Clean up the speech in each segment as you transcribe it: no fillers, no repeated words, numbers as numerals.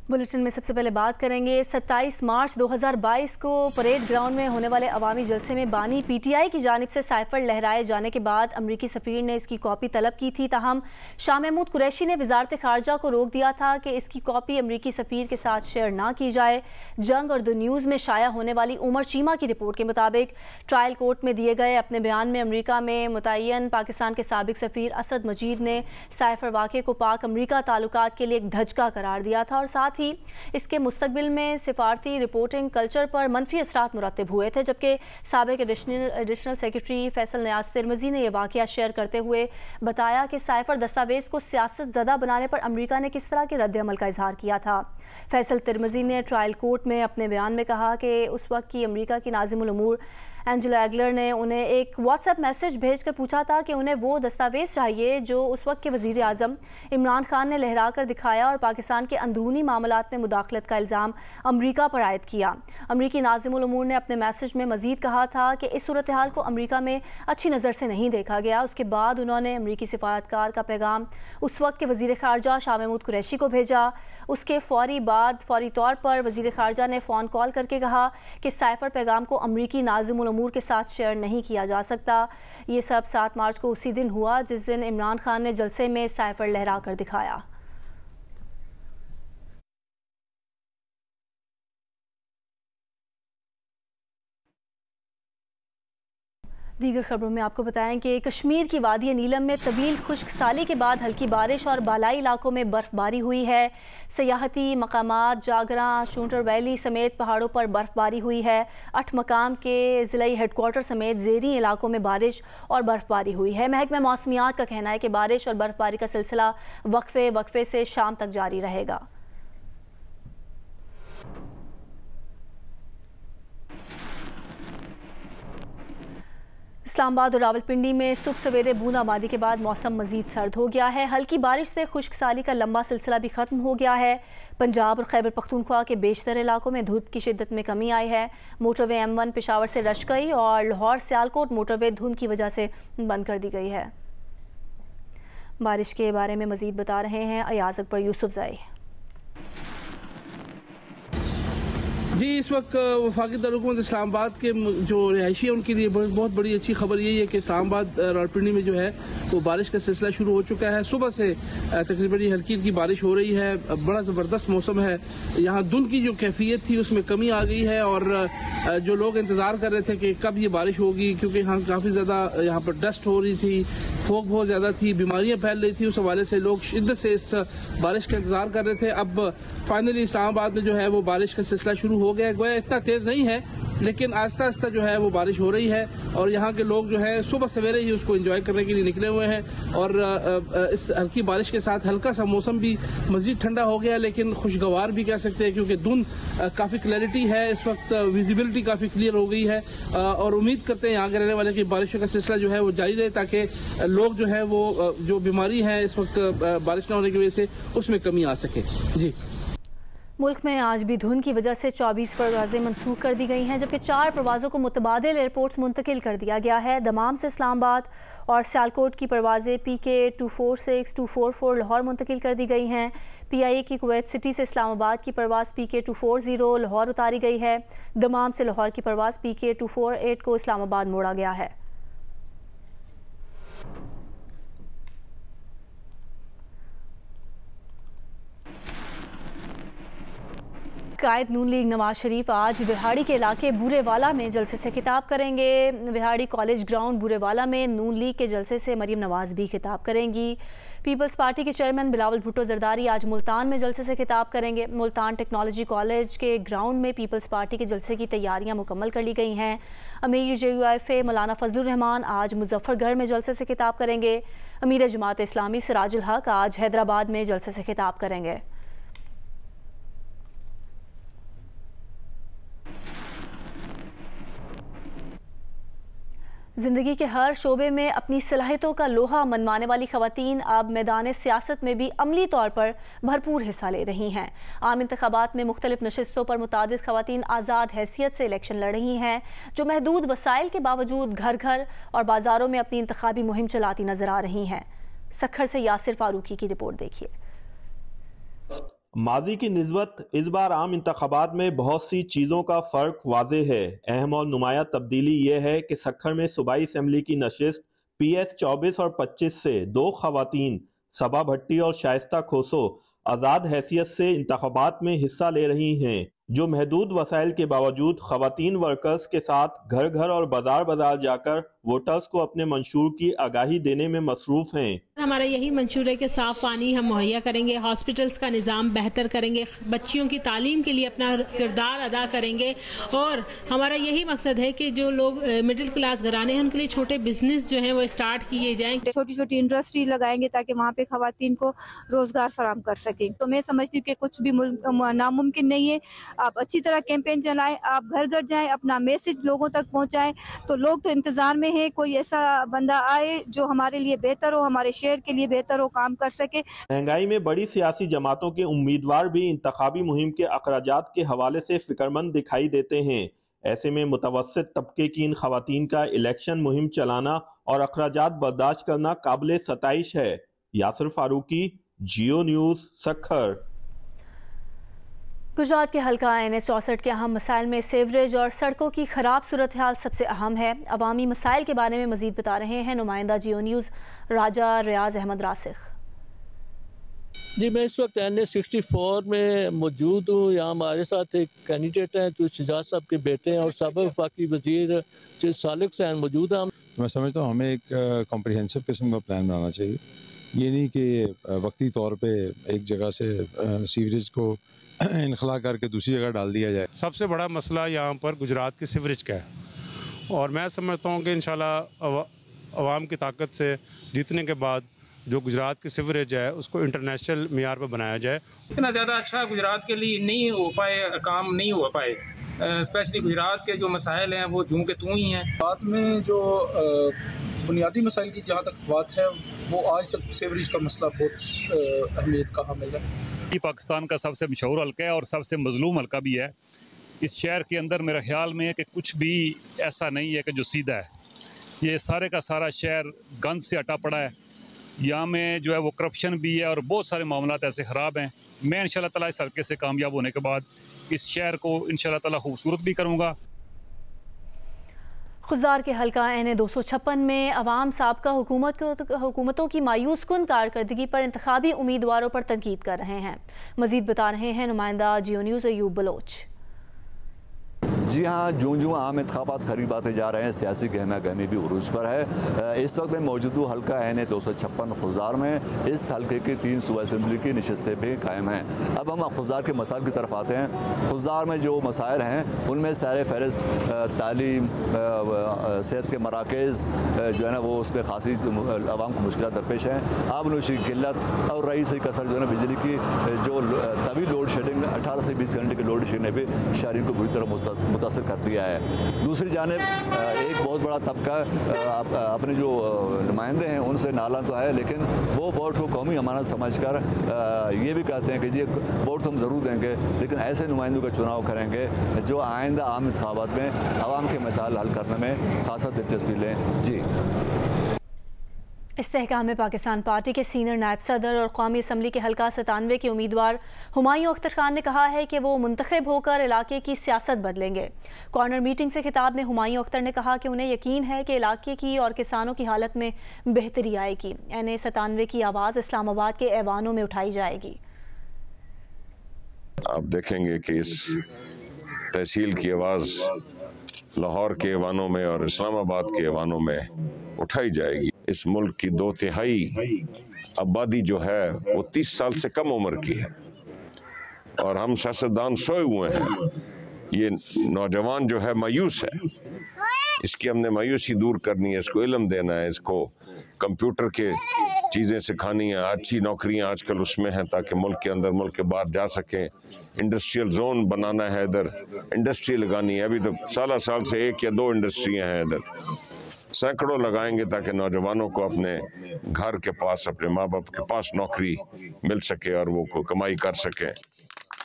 Bulletin में सबसे पहले बात करेंगे 27 मार्च 2022 को परेड ग्राउंड में होने वाले अवामी जलसे में बानी पीटीआई की जानिब से साइफर लहराए जाने के बाद अमरीकी सफ़ीर ने इसकी कॉपी तलब की थी। ताहम शाह महमूद कुरैशी ने वजारत खारजा को रोक दिया था कि इसकी कॉपी अमरीकी सफ़ीर के साथ शेयर ना की जाए। जंग और द न्यूज़ में शाया होने वाली उमर चीमा की रिपोर्ट के मुताबिक ट्रायल कोर्ट में दिए गए अपने बयान में अमरीका में मुतय्यन पाकिस्तान के साबिक सफ़ीर असद मजीद ने साइफर वाक़े को पाक अमरीका ताल्लुकात के लिए एक धचका करार दिया था और साथ ही इसके मुस्तकबिल में सिफारती रिपोर्टिंग कल्चर पर मनफी असरात मुरतब हुए थे। जबकि साबिक एडिशनल सेक्रेटरी फैसल नियाज तिरमिज़ी ने यह वाक़या शेयर करते हुए बताया कि साइफर दस्तावेज़ को सियासत ज़दा बनाने पर अमरीका ने किस तरह के रद्द-ए-अमल का इजहार किया था। फैसल तिरमिज़ी ने ट्रायल कोर्ट में अपने बयान में कहा कि उस वक्त की अमरीका की नाज़िमुल उमूर एंजेला एगलर ने उन्हें एक व्हाट्सएप मैसेज भेजकर पूछा था कि उन्हें वो दस्तावेज़ चाहिए जो उस वक्त के वज़ीर आज़म इमरान खान ने लहरा कर दिखाया और पाकिस्तान के अंदरूनी मामलात में मुदाखलत का इल्ज़ाम अमरीका पर आयद किया। अमरीकी नाज़िमुल उमूर ने अपने मैसेज में मज़ीद कहा था कि इस सूरत हाल को अमरीका में अच्छी नज़र से नहीं देखा गया। उसके बाद उन्होंने अमरीकी सिफारतकार का पैगाम उस वक्त के वज़ीर ख़ारजा शाह महमूद कुरैशी को भेजा। उसके फौरी तौर पर वज़ीर ख़ारजा ने फ़ोन कॉल करके कहा कि साइफर पैगाम को अमरीकी नाज़िमुल उमूर के साथ शेयर नहीं किया जा सकता। ये सब 7 मार्च को उसी दिन हुआ जिस दिन इमरान खान ने जलसे में साइफर लहरा कर दिखाया। दीगर खबरों में आपको बताएं कि कश्मीर की वादी नीलम में तवील खुश्क साली के बाद हल्की बारिश और बालाई इलाकों में बर्फबारी हुई है। सयाहती मकामात जागरा शूटर वैली समेत पहाड़ों पर बर्फबारी हुई है। 8 मकाम के ज़िला हेडक्वार्टर समेत ज़ेरी इलाकों में बारिश और बर्फबारी हुई है। महकमा मौसमियात का कहना है कि बारिश और बर्फबारी का सिलसिला वक्फे से शाम तक जारी रहेगा। इस्लामाबाद और रावलपिंडी में सुबह सवेरे बूंदाबांदी के बाद मौसम मजीद सर्द हो गया है। हल्की बारिश से खुश्क साली का लंबा सिलसिला भी ख़त्म हो गया है। पंजाब और खैबर पख्तूनख्वा के बेशतर इलाकों में धुंध की शिद्दत में कमी आई है। मोटरवे M1 पेशावर से रशकई और लाहौर सियालकोट मोटरवे धुंध की वजह से बंद कर दी गई है। बारिश के बारे में मजीद बता रहे हैं अयाज अकबर यूसुफजई। जी, इस वक्त वफाकी दारुल इस्लामाबाद के जो रिहायशी है उनके लिए बहुत बड़ी अच्छी खबर यही है कि इस्लामाबाद रावलपिंडी में जो है वो बारिश का सिलसिला शुरू हो चुका है। सुबह से तकरीबन हल्की हल्की बारिश हो रही है। बड़ा ज़बरदस्त मौसम है। यहाँ धुंध की जो कैफियत थी उसमें कमी आ गई है और जो लोग इंतज़ार कर रहे थे कि कब ये बारिश होगी, क्योंकि यहाँ काफ़ी ज़्यादा यहाँ पर डस्ट हो रही थी, फोग बहुत ज़्यादा थी, बीमारियाँ फैल रही थी, उस हवाले से लोग शिद्दत से इस बारिश का इंतज़ार कर रहे थे। अब फाइनली इस्लामाबाद में जो है वो बारिश का सिलसिला शुरू हो गया। गोया इतना तेज़ नहीं है लेकिन आहिस्ता आहिस्ता जो है वो बारिश हो रही है और यहाँ के लोग जो है सुबह सवेरे ही उसको एंजॉय करने के लिए निकले हुए हैं। और इस हल्की बारिश के साथ हल्का सा मौसम भी मजीद ठंडा हो गया, लेकिन खुशगवार भी कह सकते हैं क्योंकि धुंध काफ़ी क्लैरिटी है इस वक्त, विजिबिलिटी काफ़ी क्लियर हो गई है और उम्मीद करते हैं यहाँ के रहने वाले की बारिशों का सिलसिला जो है वो जारी रहे ताकि लोग जो है वो जो बीमारी है इस वक्त बारिश न होने की वजह से उसमें कमी आ सके। जी, मुल्क में आज भी धुंध की वजह से 24 परवाजें मनसूख कर दी गई हैं, जबकि 4 परवाज़ों को मुतबादिल एयरपोर्ट्स मुंतकिल कर दिया गया है। दमाम से इस्लामाबाद और सियालकोट की परवाज़ें PK 246 244 लाहौर मुंतकिल कर दी गई हैं। PIA की कुवैत सिटी से इस्लामाबाद की परवाज़ PK 240 लाहौर उतारी गई है। दमाम से लाहौर की परवाज़ PK 248 को इस्लामाबाद मोड़ा गया है। कायद नून लीग नवाज शरीफ आज विहाड़ी के इलाके बूरेवाला में जलसे से खिताब करेंगे। विहाड़ी कॉलेज ग्राउंड बूरेवाला में नून लीग के जलसे से मरीम नवाज भी खिताब करेंगी। पीपल्स पार्टी के चेयरमैन बिलावल भुट्टो जरदारी आज मुल्तान में जलसे से खिताब करेंगे। मुल्तान टेक्नोलॉजी कॉलेज के ग्राउंड में पीपल्स पार्टी के जलसे की तैयारियां मुकम्मल कर ली गई हैं। अमीर JUIF मौलाना फजलुर रहमान आज मुजफ्फरगढ़ में जलसे से खिताब करेंगे। अमीर जमात इस्लामी सिराजुल हक आज हैदराबाद में जलसे से खिताब करेंगे। ज़िंदगी के हर शोबे में अपनी सलाहियतों का लोहा मनवाने वाली ख़वातीन अब मैदान सियासत में भी अमली तौर पर भरपूर हिस्सा ले रही हैं। आम इंतखाबात में मुख्तलिफ नशिस्तों पर मुतादिद ख़वातीन आज़ाद हैसियत से इलेक्शन लड़ रही हैं, जो महदूद वसाइल के बावजूद घर घर और बाज़ारों में अपनी इंतखाबी मुहिम चलाती नजर आ रही हैं। सखर से यासिर फारूकी की रिपोर्ट देखिए। माजी की निस्बत इस बार आम इंतखाबात में बहुत सी चीज़ों का फ़र्क वाज़े है। अहम और नुमाया तब्दीली ये है कि सक्खर में सूबाई असम्बली की नशिस्त PS 24 और 25 से 2 खवातीन सबा भट्टी और शाइस्ता खोसो आज़ाद हैसियत से इंतखाबात में हिस्सा ले रही हैं, जो महदूद वसाइल के बावजूद खवातीन वर्कर्स के साथ घर घर और बाजार बाजार जाकर वोटर्स को अपने मंशूर की आगाही देने में मसरूफ हैं। हमारा यही मंशूर है कि साफ पानी हम मुहैया करेंगे, हॉस्पिटल्स का निज़ाम बेहतर करेंगे, बच्चियों की तालीम के लिए अपना किरदार अदा करेंगे और हमारा यही मकसद है कि जो लोग मिडिल क्लास घराने हैं उनके लिए छोटे बिजनेस जो हैं वो स्टार्ट किए जाएं। छोटी छोटी इंडस्ट्री लगाएंगे ताकि वहाँ पे खवातीन को रोजगार फराहम कर सकें। तो मैं समझती हूँ कि कुछ भी नामुमकिन नहीं है। आप अच्छी तरह कैंपेन चलाएं, आप घर घर जाएं, अपना मैसेज लोगों तक पहुँचाएं, तो लोग तो इंतजार में है कोई ऐसा बंदा आए जो हमारे लिए बेहतर हो, हमारे शहर के लिए बेहतर हो, काम कर सके। महंगाई में बड़ी सियासी जमातों के उम्मीदवार भी इंतखाबी मुहिम के अखराजात के हवाले से फिक्रमंद दिखाई देते हैं। ऐसे में मुतवस्सित तबके की इन खवातीन का इलेक्शन मुहिम चलाना और अखराजात बर्दाश्त करना काबिल सताइश है। यासिर फारूकी, जियो न्यूज़, सक्खर। गुजरात के हल्का NH 64 के अहम मसाइल में सीवरेज और सड़कों की खराब सूरत हाल सबसे अहम है। अवामी मसाइल के बारे में मजीद बता रहे हैं नुमाइंदा जियो न्यूज़ राजा रियाज अहमद रासिख। जी, मैं इस वक्त NH 64 में मौजूद हूँ। यहाँ हमारे साथ एक कैंडिडेट हैं जो शजाद साहब के बेटे हैं और साबिक़ वफाकी वज़ीर सालिक हुसैन मौजूद हैं। मैं समझता हूँ हमें एक कॉम्प्रिहेंसिव किस्म का प्लान बनाना चाहिए। ये नहीं कि वक्ती तौर पे एक जगह से सीवरेज को इनखला करके दूसरी जगह डाल दिया जाए। सबसे बड़ा मसला यहाँ पर गुजरात के सीवरेज का है और मैं समझता हूँ कि इंशाल्लाह अवाम की ताकत से जीतने के बाद जो गुजरात की सीवरेज है उसको इंटरनेशनल मियार पर बनाया जाए। इतना ज़्यादा अच्छा गुजरात के लिए नहीं हो पाए, काम नहीं हो पाए। स्पेशली गुजरात के जो मसाइल हैं वो जूं के तूं ही हैं। बात में जो बुनियादी मसाइल की जहाँ तक बात है वो आज तक सीवरेज का मसला बहुत अहमियत का हामिल है। ये पाकिस्तान का सबसे मशहूर हल्का है और सबसे मजलूम हल्का भी है। इस शहर के अंदर मेरा ख्याल में है कि कुछ भी ऐसा नहीं है कि जो सीधा है। ये सारे का सारा शहर गंद से अटा पड़ा है। यहाँ में जो है वो करप्शन भी है और बहुत सारे मामलात ऐसे ख़राब हैं। मैं इंशाल्लाह ताला इस हल्के से कामयाब होने के बाद इस शहर को इंशाल्लाह ताला खूबसूरत भी करूँगा। खुजदार के हल्का NH 256 में अवाम साबका हुकूमतों की मायूस कुन कारकर्दगी पर इंतखाबी उम्मीदवारों पर तनकीद कर रहे हैं। मजीद बता रहे हैं नुमाइंदा जियो न्यूज़ अयूब बलोच। जी हाँ, जो आम इंतखाबात करीब आते जा रहे हैं, सियासी गहमा गहमी भी उरूज पर है। इस वक्त मैं मौजूद हूँ हल्का NH 256 खुजदार में। इस हल्के की 3 सूबा असम्बली की नशस्तें भी कायम हैं। अब हम खुजदार के मसाइल की तरफ आते हैं। खुजदार में जो मसाइल हैं उनमें सारे फहरिस्त तालीम, सेहत के मराकज़ जो है ना वो उसमें खासी आवाम को मुश्किल दरपेश हैं। आबनोशी की किल्लत और रईसी कसर जो है ना बिजली की जो तभी लोड शेडिंग 18 से 20 घंटे की लोड शेडिंग ने भी शहरी को बुरी तरह मुतासर कर दिया है। दूसरी जानिब एक बहुत बड़ा तबका अपने जो नुमाइंदे हैं उनसे नाला तो है, लेकिन वो वोट को कौमी अमानत समझकर ये भी कहते हैं कि जी वोट तो हम ज़रूर देंगे लेकिन ऐसे नुमाइंदों का चुनाव करेंगे जो आइंदा आम इंतखाबात में आवाम के मसाइल हल करने में खासा दिलचस्पी लें। जी, इस्तेहकाम पाकिस्तान पार्टी के सीनियर नायब सदर और कौमी असम्बली के हल्का 97 के उम्मीदवार हुमायूं अख्तर खान ने कहा है कि वो मुंतखब होकर इलाके की सियासत बदलेंगे। कॉर्नर मीटिंग से खिताब में हुमायूं अख्तर ने कहा कि उन्हें यकीन है कि इलाके की और किसानों की हालत में बेहतरी आएगी। NH 97 की आवाज़ इस्लामाबाद के ऐवानों में उठाई जाएगी। आप देखेंगे कि इस तहसील की आवाज़ लाहौर के ऐवानों में और इस्लामाबाद के ऐवानों में उठाई जाएगी। इस मुल्क की 2/3 आबादी जो है वो 30 साल से कम उम्र की है और हम सियासतदान सोए हुए हैं। ये नौजवान जो है मायूस है, इसकी हमने मायूसी दूर करनी है, इसको इल्म देना है, इसको कंप्यूटर के चीज़ें सिखानी है। अच्छी नौकरियां आजकल उसमें हैं ताकि मुल्क के अंदर मुल्क के बाहर जा सकें। इंडस्ट्रियल जोन बनाना है, इधर इंडस्ट्री लगानी है। अभी तो साल से 1 या 2 इंडस्ट्रियाँ हैं, इधर सैकड़ों लगाएंगे ताकि नौजवानों को अपने घर के पास, अपने माँ बाप के पास नौकरी मिल सके और वो को कमाई कर सकें।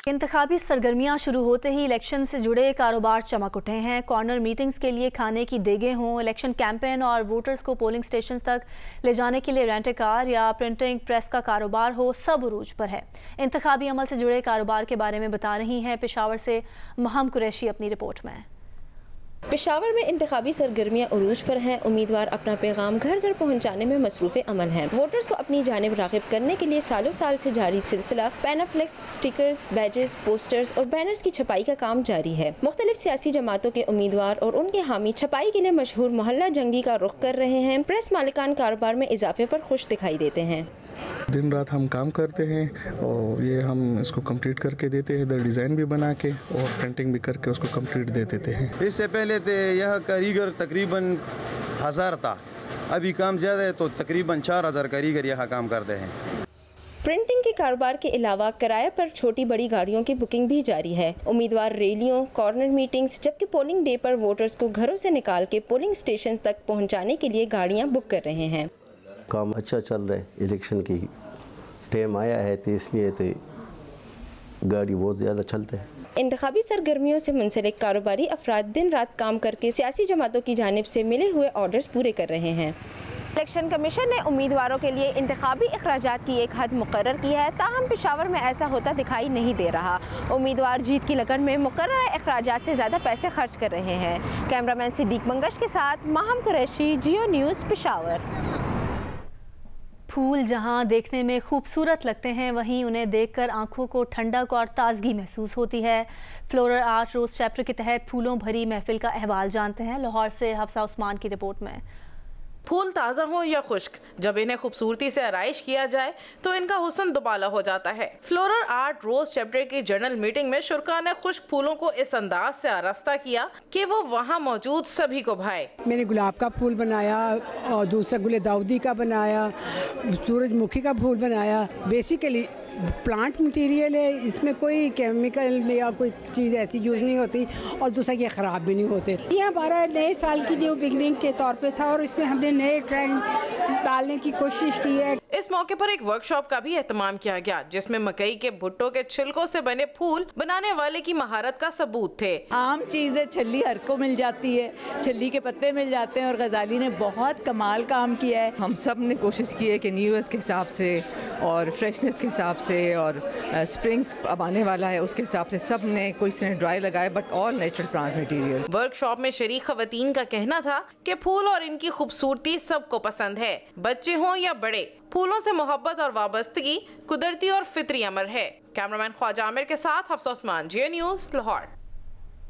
इंतखाबी सरगर्मियां शुरू होते ही इलेक्शन से जुड़े कारोबार चमक उठे हैं। कॉर्नर मीटिंग्स के लिए खाने की देगें हों, इलेक्शन कैंपेन और वोटर्स को पोलिंग स्टेशन तक ले जाने के लिए रेंट कार या प्रिंटिंग प्रेस का कारोबार हो, सब उरूज पर है। इंतखाबी अमल से जुड़े कारोबार के बारे में बता रही हैं पेशावर से महम कुरैशी अपनी रिपोर्ट में। पेशावर में इंतखाबी सरगर्मियां उरूज पर हैं। उम्मीदवार अपना पैगाम घर घर पहुंचाने में मसरूफ़ अमल हैं। वोटर्स को अपनी जानिब राग़िब करने के लिए सालों साल से जारी सिलसिला पैनाफ्लेक्स, स्टिकर्स, बैजेस, पोस्टर्स और बैनर्स की छपाई का काम जारी है। मुख्तलिफ सियासी जमातों के उम्मीदवार और उनके हामी छपाई के लिए मशहूर मोहल्ला जंगी का रुख कर रहे हैं। प्रेस मालिकान कारोबार में इजाफे पर खुश दिखाई देते हैं। दिन रात हम काम करते हैं और ये हम इसको कंप्लीट करके देते हैं, इधर डिज़ाइन भी बना के और प्रिंटिंग भी करके उसको कंप्लीट दे देते हैं। इससे पहले तो यह कारीगर तकरीबन 1000 था, अभी काम ज़्यादा है तो तकरीबन 4000 कारीगर यहाँ काम करते हैं। प्रिंटिंग के कारोबार के अलावा किराए पर छोटी बड़ी गाड़ियों की बुकिंग भी जारी है। उम्मीदवार रैलियों, कॉर्नर मीटिंग्स, जबकि पोलिंग डे पर वोटर्स को घरों से निकाल के पोलिंग स्टेशन तक पहुँचाने के लिए गाड़ियाँ बुक कर रहे हैं। काम अच्छा चल रहा है, इलेक्शन की टाइम आया है तो इसलिए तो गाड़ी बहुत ज़्यादा चलता है। इंतखाबी सरगर्मियों से मुंसलिक कारोबारी अफराद दिन रात काम करके सियासी जमातों की जानिब से मिले हुए ऑर्डर्स पूरे कर रहे हैं। इलेक्शन कमीशन ने उम्मीदवारों के लिए इंतखाबी अखराजात की एक हद मुकर्रर की है, ताहम पेशावर में ऐसा होता दिखाई नहीं दे रहा। उम्मीदवार जीत की लगन में मुकर्रर अखराजात से ज़्यादा पैसे खर्च कर रहे हैं। कैमरामैन सिद्दीक मंगश के साथ महम कुरैशी, जियो न्यूज़, पेशावर। फूल जहां देखने में खूबसूरत लगते हैं, वहीं उन्हें देखकर आंखों को ठंडक और ताजगी महसूस होती है। फ्लोरल आर्ट रोज़ चैप्टर के तहत फूलों भरी महफिल का अहवाल जानते हैं। लाहौर से हफ्सा उस्मान की रिपोर्ट में। फूल ताज़ा हो या खुश्क, जब इन्हें खूबसूरती से आराइश किया जाए तो इनका हुस्न दुबाला हो जाता है। फ्लोरल आर्ट रोज चैप्टर की जनरल मीटिंग में शुरा ने खुश्क फूलों को इस अंदाज से आरास्ता किया कि वो वहाँ मौजूद सभी को भाए। मैंने गुलाब का फूल बनाया और दूसरा गुले दाऊदी का बनाया, सूरजमुखी का फूल बनाया। बेसिकली प्लांट मटेरियल है, इसमें कोई केमिकल या कोई चीज़ ऐसी यूज़ नहीं होती और दूसरा ये ख़राब भी नहीं होते। ये हमारा नए साल की न्यू बिगनिंग के तौर पे था और इसमें हमने नए ट्रेंड डालने की कोशिश की है। इस मौके पर एक वर्कशॉप का भी एहतमाम किया गया, जिसमें मकई के भुट्टो के छिलकों से बने फूल बनाने वाले की महारत का सबूत थे। आम चीज़ है, छल्ली हर को मिल जाती है, छल्ली के पत्ते मिल जाते हैं और गजाली ने बहुत कमाल काम किया है। हम सब ने कोशिश की है कि न्यू ईयर के हिसाब से और फ्रेशनेस के हिसाब से और स्प्रिंग अब आने वाला है उसके हिसाब से सब ने, कोई ने ड्राई लगाए but all natural plant material. Workshop में शरीक खवातीन का कहना था कि फूल और इनकी खूबसूरती सबको पसंद है, बच्चे हों या बड़े। फूलों से मोहब्बत और वाबस्तगी कुदरती और फितरी अमर है। कैमरामैन ख्वाजा आमिर के साथ हफ्सा उस्मान, जियो न्यूज़, लाहौर।